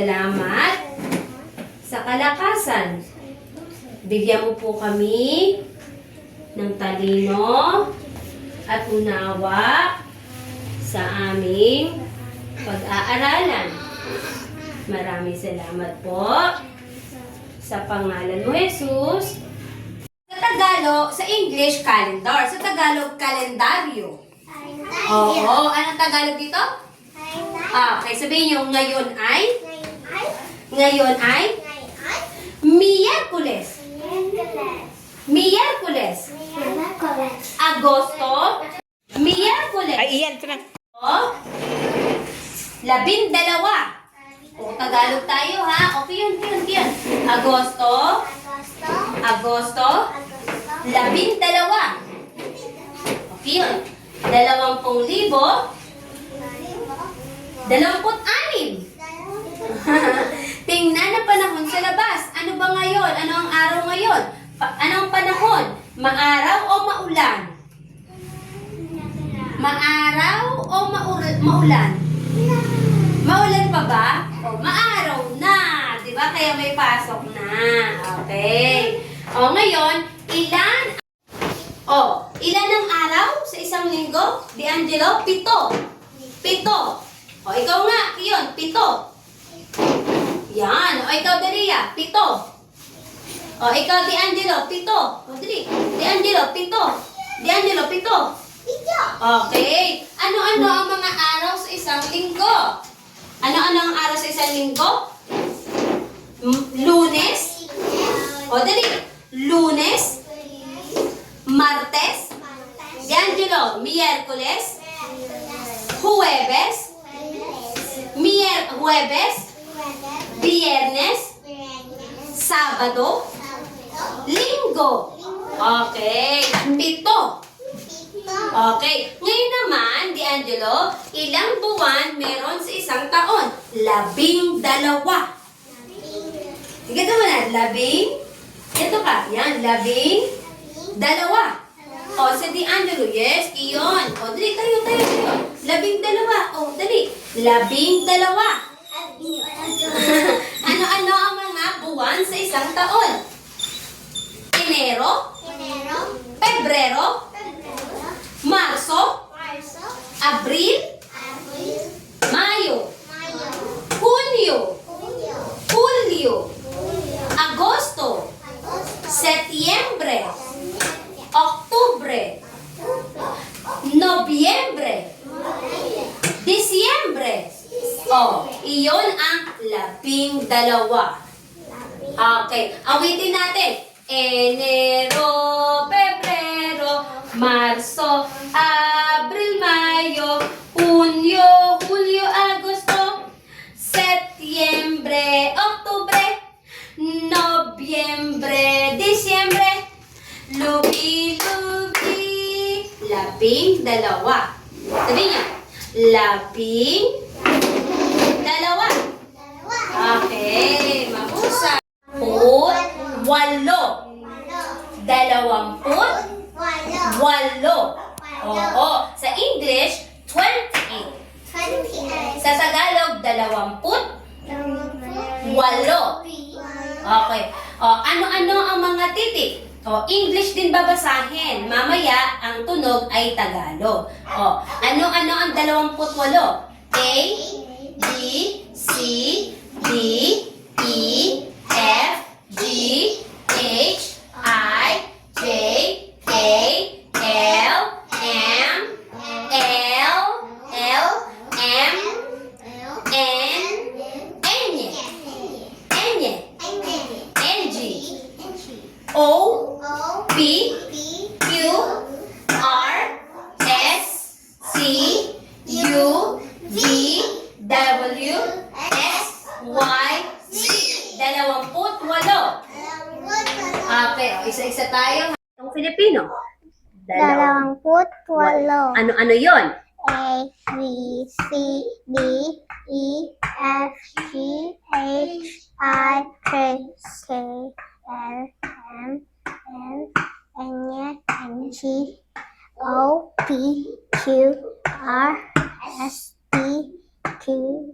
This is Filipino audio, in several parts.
salamat sa kalakasan. Bigyan mo po kami ng talino at unawa sa aming pag-aaralan. Maraming salamat po sa pangalan mo, Jesus. Sa Tagalog, sa English, calendar. Sa Tagalog, kalendaryo. Oo, anong Tagalog dito? Okay, sabihin nyo, ngayon ay? Ngayon ay? Miyerkules. Miyerkules. Agosto. Miyerkules. Ay, iyan. Ito na. O, 12. O, Tagalog tayo ha. Okay yun. Agosto. Agosto. 12. Okay yun. 20,000. 26. Tingnan ang panahon sa labas. Ano ba ngayon? Ano ang araw ngayon? Ano ang panahon? Maaraw o maulan? Maaraw o maulan? Maulan pa ba? O, maaraw na. Diba? Kaya may pasok na. Okay. O, ngayon, ilan ang araw sa isang linggo? D'Angelo? 7. 7. O, ikaw nga, Kiyon, 7. Yan. O, ikaw, Daria, 7. O, ikaw, D'Angelo, 7. O, dali. D'Angelo, 7. D'Angelo, 7. Okay. Ano-ano ang mga araw sa isang linggo? Ano-ano ang araw sa isang linggo? Lunes? O, dali. Lunes? Martes? D'Angelo, Miyerkules? Huwebes? Huwebes? Biyernes? Sabado? Linggo? Okay. 7. Okay. Ngayon naman, D'Angelo, ilang buwan meron sa isang taon? 12. Sige ito mo na. 10. Ito ka. Yan. 12. O, sa D'Angelo. Yes, iyon. O, dali. Tayo. 12. O, dali. 12. Ano-ano ang mga buwan sa isang taon? Enero? Pebrero? Marso? Abril? Mayo? Hunyo? Hulyo? Agosto? Setyembre? Oktubre? Nobyembre? Disyembre? O, iyon ang 12. Okay, awitin natin. Enero, Pebrero, Marso, Abril, Mayo, Hunyo, Hulyo, Agosto, Setyembre, Oktubre, Nobyembre, Disyembre, lubi-lubi, 12. Sabi niya, 12. Okay, mahusay. 8. 28. Oo. Sa English, 28. Sa Tagalog, 28. Okay. O, ano-ano ang mga titik? O, English din babasahin. Mamaya, ang tunog ay Tagalog. O, ano-ano ang 28? A, B, C, D, E, F, G, H, I, J, K, L, M, N, N, G, O, P, Q, R, S, T, U, V, W, X, Y, Z. 28. Okay, isa-isa tayo. Ang Filipino. 28. Ano-ano yon? A, B, C, D, E, F, G, H, I, J, K, L, M, N, N, G, O, P, Q, R, S, T, Q,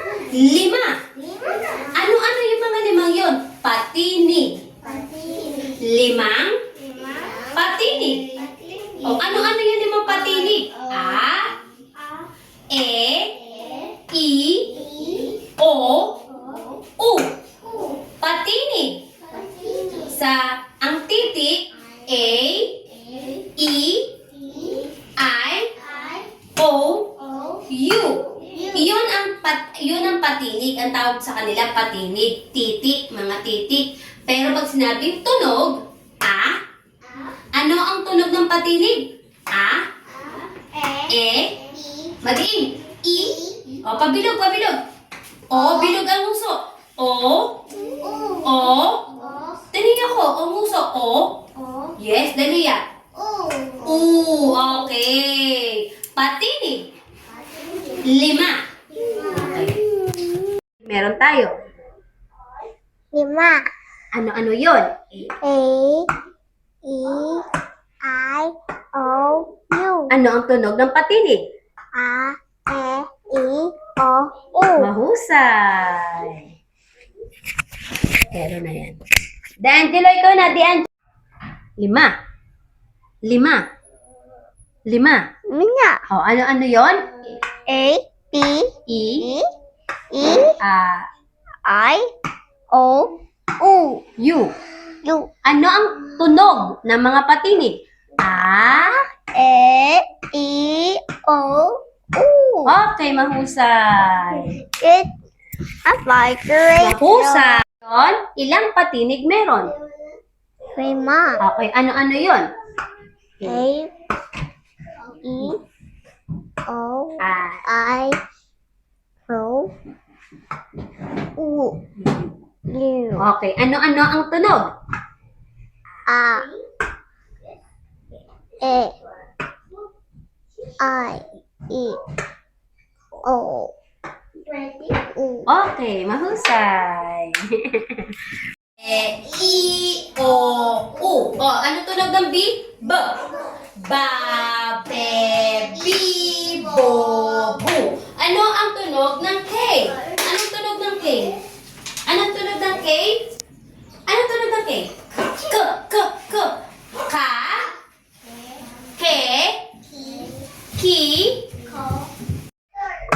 Lima. Ano-ano yung mga limang yon? Patinig. Limang patinig. O, ano-ano yung limang patinig? A, E, I, O, U. Patinig. Sa ang titik, A, E, I, O, U. Yun ang patinig. Ang tawag sa kanila patinig. Titik, mga titik. Pero pag sinabing tunog, A, ano ang tunog ng patinig? A, E, madiin. I, o, pabilog. O, bilog ang nguso. O, dali ako. O, nguso. O, yes, dali ya. Okay. Patinig. Lima. Okay. Meron tayo. Lima. Ano-ano yun? A, E, I, O, U. Ano ang tunog ng patinig? A, E, I, O, U. Mahusay. Pero na yan. D'Angelo, ikaw na. D'Angelo. Lima. Mina. O, ano-ano yon? A, B, I, E, A, I, O, U. U. U. Ano ang tunog ng mga patinig? A. E, I, O, U. Okay, mahusay. It, I like it. Mahusay. Yon, ilang patinig meron? Lima. Okay, ano-ano yon? A, E, O, A. I, O, U. U. Okay, ano-ano ang tunog? A, E, I, E, O, U. Okay, mahusay. I, O, U. O, ano tunog ng B? B. Ba, be, bi, bo, bu. Ano ang tunog ng K? Anong tunog ng K? Anong tunog ng K? Anong tunog ng K? K. Ka. Ke. Ki.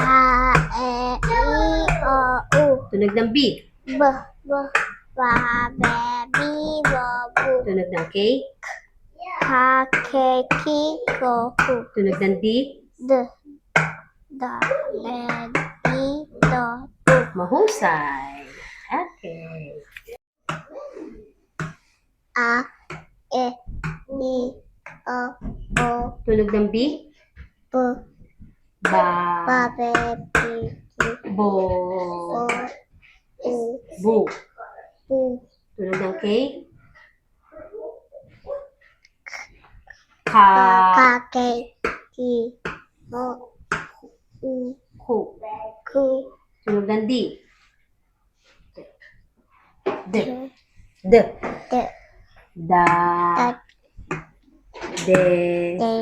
A, E, I, O, U. Tunog ng B. B, B, ba, be, bi, bo, bu. Tunog ng K. Ka, ke, ki, ko, ku. Tunog ng D. D, da, le, di, do, du. Mahusay. Okay. A, E, I, O, O, Tunog ng B. B, Ba. ba, be, bi, ki, Bo. o, U, Bu. U. Tunog ng K. Ka, Ka. ke, ki, o, U, Ku. Ku. Tunog ng D. D. D. De. Da. Da. De. De.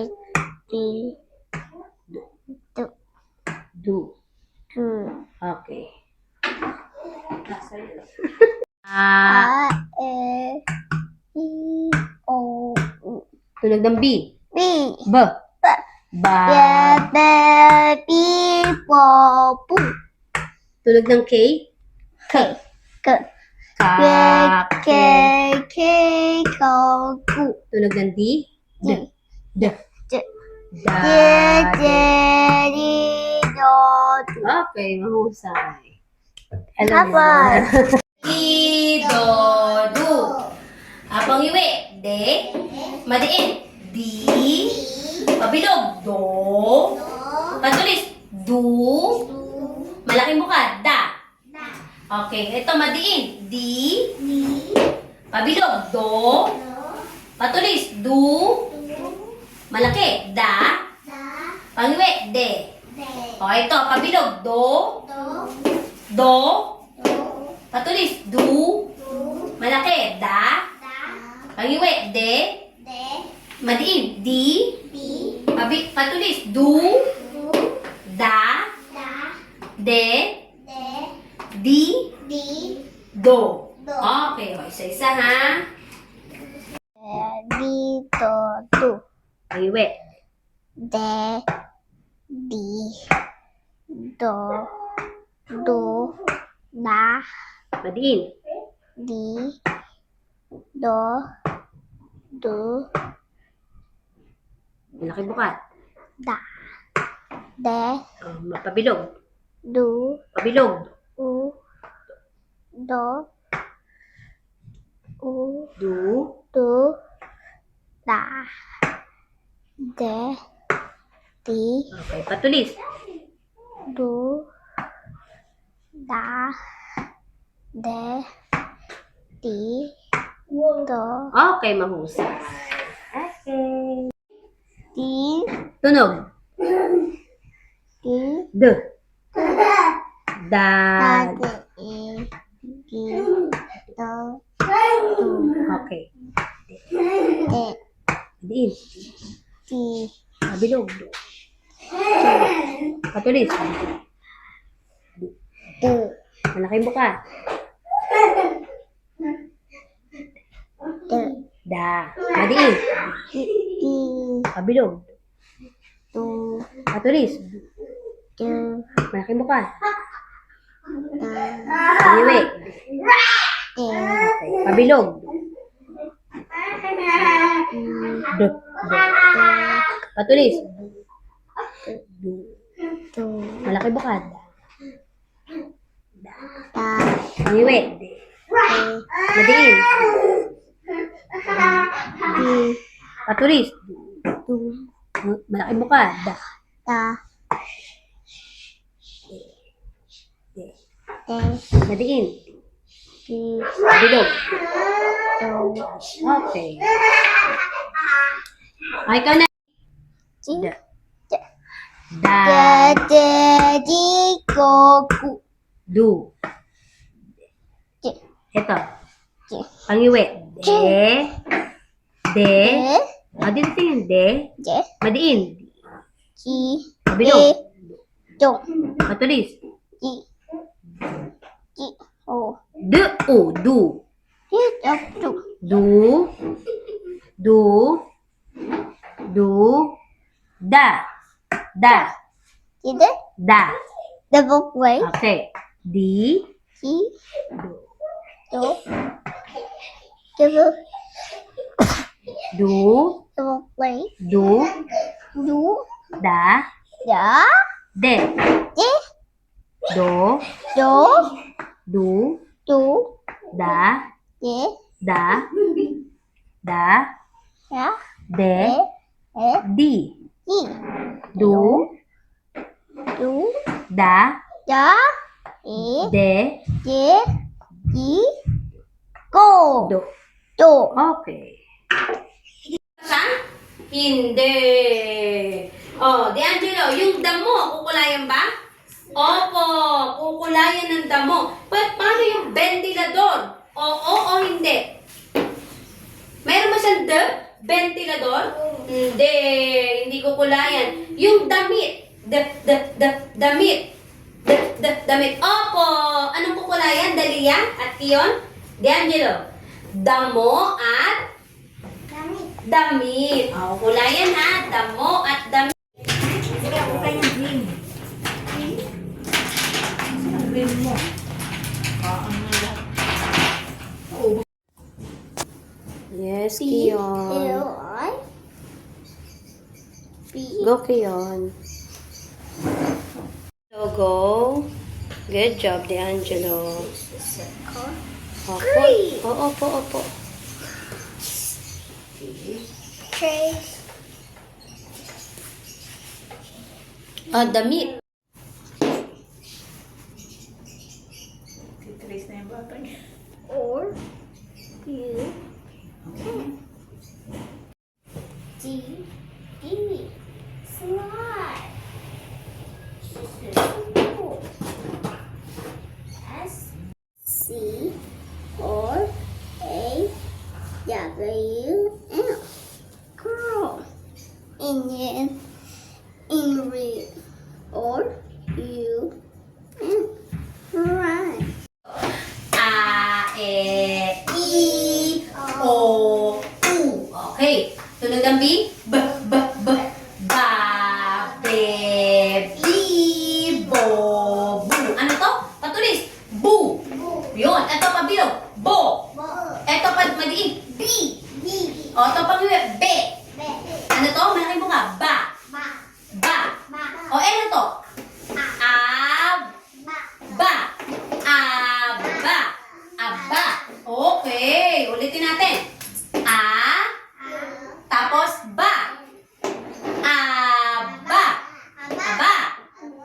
Di. Du. Du. Du. Okay. A. E. I. O. U. Tunog ng B. B. B. Ba. Be. Bi. Bo. Bu. Tunog ng K. K. K. Ka. K. K. Ko. Ku. Tunog ng D. D. D. D. Da. De. De. Di. Do. Du. Okay, mahusay. Alam mo Habang. na. Di, do, du. Habang iwi. De. Madiin. Di. Pabilog. Do. Patulis. Du. Malaking buka. Da. Okay, ito madiin. Di. Pabilog. Do. Patulis. Du. Malaki. Da. Pangiwi. De. O, ito. Pabilog. Do. Do. Patulis. Du. Malaki. Da. Pangiwi. De. Madiin. Di. Patulis. Du. Da. De. Di. Do. Okay. O, isa-isa ha. Di. Do. Du. Pangiwi. De. Di. Do. Du. Da. Madiin. Di. Do. Du. Malaking bukat. Da. De. Pabilog. Du. Pabilog. U. Do. U. Du. Du. Da. De. Di. Okay, patulis. Du. Da. De. Di. Do. Okay, mahusay. Okay. Di. Tunog. Di. D. Da. Da. De. E. Di. Do. Du. Okay. De. Diin. Di. Pabilog. Patulis. Du. Malaking buka. Du. Da. Madiin. Di. Pabilog. Du. Patulis. Du. Malaking buka. Da. Paniwi. De. Okay. Pabilog. D. D. Patulis. Du. Du. Malaking buka. Da. Paniwi. De. Madiin. Di. Patulis. Du. Malaking buka. Da. Da. De. De. Madiin. Di. Pabilog. Du. Okay. Ay, ikaw na. Di. Da. De. Da. De. Di. Go. Gu. Du. De. Ito. De. Pangiwi. De. De. De. Dito tingin. De. De. Madiin. Di. Pabilog. Do. Patulis. Di. Di. O. Du. O. Du. Di. Do. Du. Du. Du. Du. Da. Da. Di. De. Da. Double play. Okay. Di. Di. Du. Do. Double. Du. Double play. Du. Du. Da. Da. De. De. Do. Do. Du. Du. Da. De. Da. Da. Da. De. De. E. Di. Di. Du. Du. Da. Da. E. De. De. Di. Go. Do. Do. Okay. Hindi. Oh, D'Angelo, yung dam mo, kukulayan ba? Opo, kukulayan ng damo. Paano yung ventilador? Oo o hindi? Meron ba siyang ventilador? Hindi kukulayan. Yung damit. Damit. Damit. Opo, anong kukulayan? Dalia at Kiyon? D'Angelo. Damo at damit. O, kukulayan ha. Damo at damit. Sige, ako kayo ng green. Ang green mo. Ang lahat. Yes, L-I. B. Go, Kiyon. Logo. Good job, D'Angelo. Opo. Great. Opo. Trace. Damit. Titrace na yung bata niya. Or. U. D. D. Slide. S. C. or A W L. Girl. Indian. In real. Or U N. Right. A, E, I, O, U. Okay. Tunog ang B. B, B, B. Ba, be, bi, bo, bu. Ano to? Patulis. Bu. Yun. Ito pabilog. Bo. Ito pa maliit. Bi. O, ito pabilog. Be. Ano to? Malaki mo ka. Ba. Ba. O, ano to? Ab. Ba. Aba. Aba. Okay. Ulitin natin. A. Tapos ba. Aba. Aba.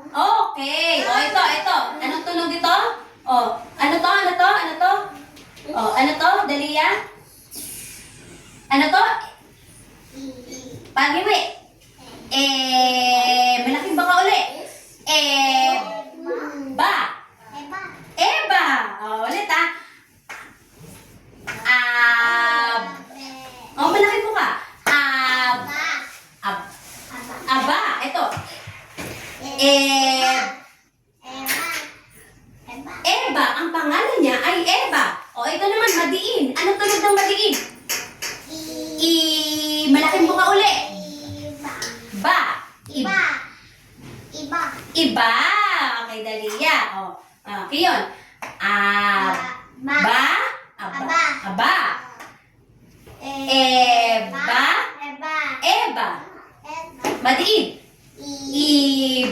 Okay. O, ito. Anong tunog ito? O, ano to? O, ano to? Dalia? Ano to? Pagiwi. Malaking baka uli. Ba. Eba. O, ulit ha. Malaki po ka. Aba. Ito. Eba. Ang pangalan niya ay Eba. O, ito naman, madiin. Anong tunog ng madiin? Malaking buka uli. Ba. Iba. Okay, Dalia. O, Kiyon. Ba. Aba. Eba. Madiin. Iba.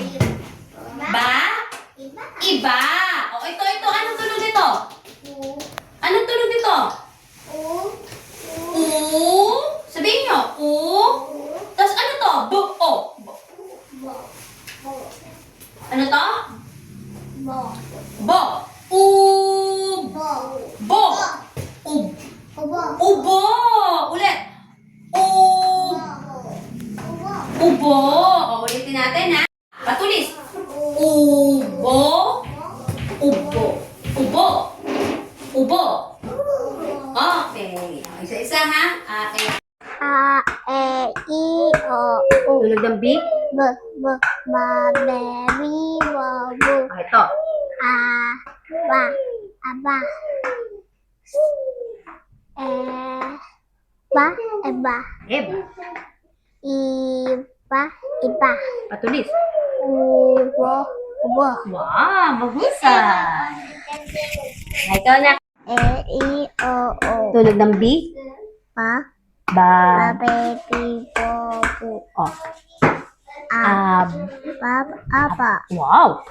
Iba. O, ito. Anong tunog nito? Anong tunog nito? U. Sabihin nyo. U. Tapos ano to? Bu-o. Ano to? Bo. Bo. Ubo. Ulit. Ubo. O, ulitin natin ha. Patulis. Ubo. Ubo. Okay. Isa-isa ha. Okay. A, E, I, O, U. Tunog ng B. B, ba, be, bi, bo, bu. Ito. Ba, aba. Ba, eba. Eba. Iba. Patulis. Ubo. Wow, mahusay. Ito na. E, I, O, U. Tunog ng B. Ba, Ba. baby, bo, bu. Oh. Ab. Aba. Wow.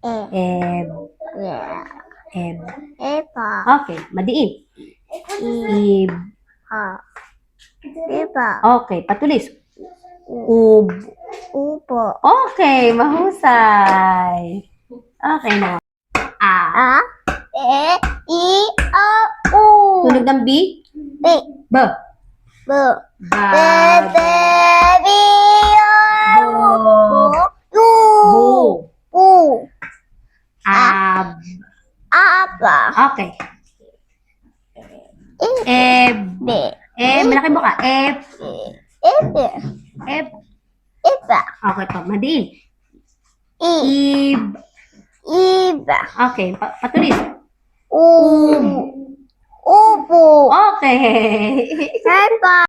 E, Eb. yeah. Eb. Eba. Okay, madiin. Ib. Iba. Okay, patulis. Ub. Ubo. Okay, mahusay. Okay na. A. A, E, I, O, U. Tunog ng B. B, B. B. Ba. Baby, Bo. U. Bu. U. Okay. Eb. Malaki buka. Ebe. Eb. Iba. Okay pa, madiin. I. Iba. Okay, patulis. U. Ubo. Okay. Bye-bye.